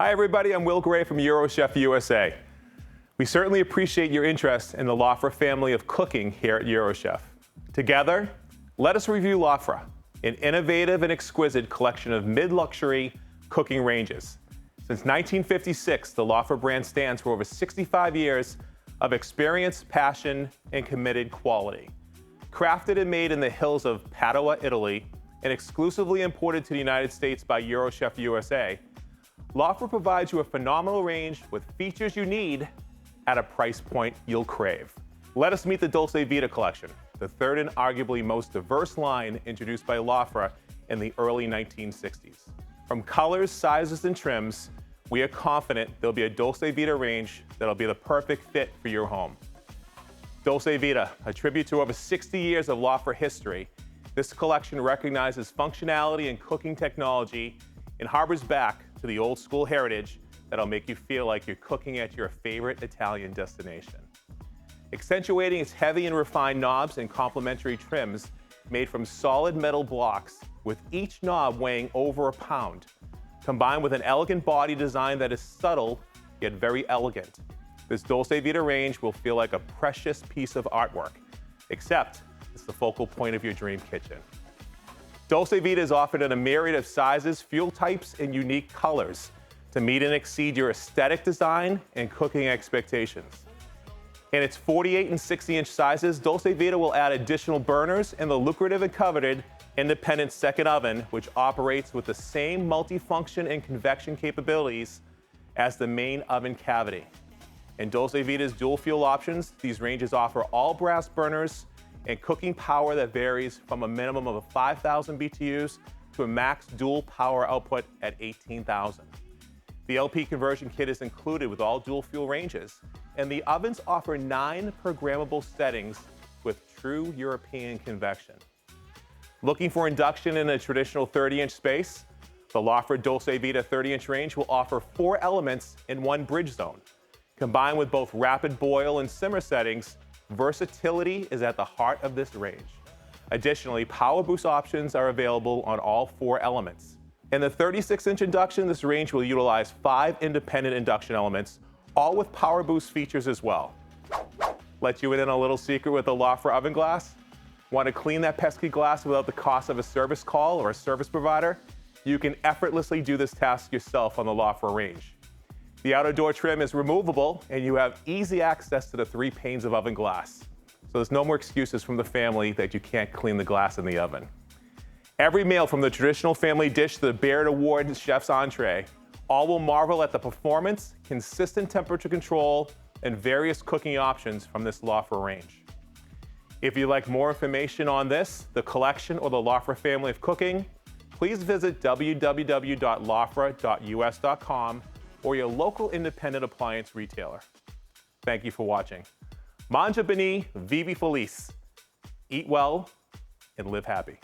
Hi everybody, I'm Will Gray from EuroChef USA. We certainly appreciate your interest in the Lofra family of cooking here at EuroChef. Together, let us review Lofra, an innovative and exquisite collection of mid-luxury cooking ranges. Since 1956, the Lofra brand stands for over 65 years of experience, passion, and committed quality. Crafted and made in the hills of Padua, Italy, and exclusively imported to the United States by EuroChef USA, Lofra provides you a phenomenal range with features you need at a price point you'll crave. Let us meet the Dolcevita Collection, the third and arguably most diverse line introduced by Lofra in the early 1960s. From colors, sizes, and trims, we are confident there'll be a Dolcevita range that'll be the perfect fit for your home. Dolcevita, a tribute to over 60 years of Lofra history, this collection recognizes functionality and cooking technology and harbors back to the old school heritage that'll make you feel like you're cooking at your favorite Italian destination. Accentuating its heavy and refined knobs and complementary trims made from solid metal blocks, with each knob weighing over a pound, combined with an elegant body design that is subtle yet very elegant. This Dolcevita range will feel like a precious piece of artwork, except it's the focal point of your dream kitchen. Dolcevita is offered in a myriad of sizes, fuel types, and unique colors to meet and exceed your aesthetic design and cooking expectations. In its 48 and 60-inch sizes, Dolcevita will add additional burners and the lucrative and coveted independent second oven, which operates with the same multifunction and convection capabilities as the main oven cavity. In Dolcevita's dual fuel options, these ranges offer all brass burners and cooking power that varies from a minimum of 5,000 BTUs to a max dual power output at 18,000. The LP conversion kit is included with all dual fuel ranges, and the ovens offer 9 programmable settings with true European convection. Looking for induction in a traditional 30-inch space? The Lofra Dolcevita 30-inch range will offer 4 elements in one bridge zone. Combined with both rapid boil and simmer settings, versatility is at the heart of this range. Additionally, power boost options are available on all 4 elements. In the 36-inch induction, this range will utilize 5 independent induction elements, all with power boost features as well. Let you in on a little secret with the Lofra oven glass? Want to clean that pesky glass without the cost of a service call or a service provider? You can effortlessly do this task yourself on the Lofra range. The outer door trim is removable, and you have easy access to the 3 panes of oven glass. So there's no more excuses from the family that you can't clean the glass in the oven. Every meal, from the traditional family dish to the Baird Award chef's entree, all will marvel at the performance, consistent temperature control, and various cooking options from this Lofra range. If you'd like more information on this, the collection, or the Lofra family of cooking, please visit www.lofra.us.com or your local independent appliance retailer. Thank you for watching. Mangia bene, vivi felice. Eat well and live happy.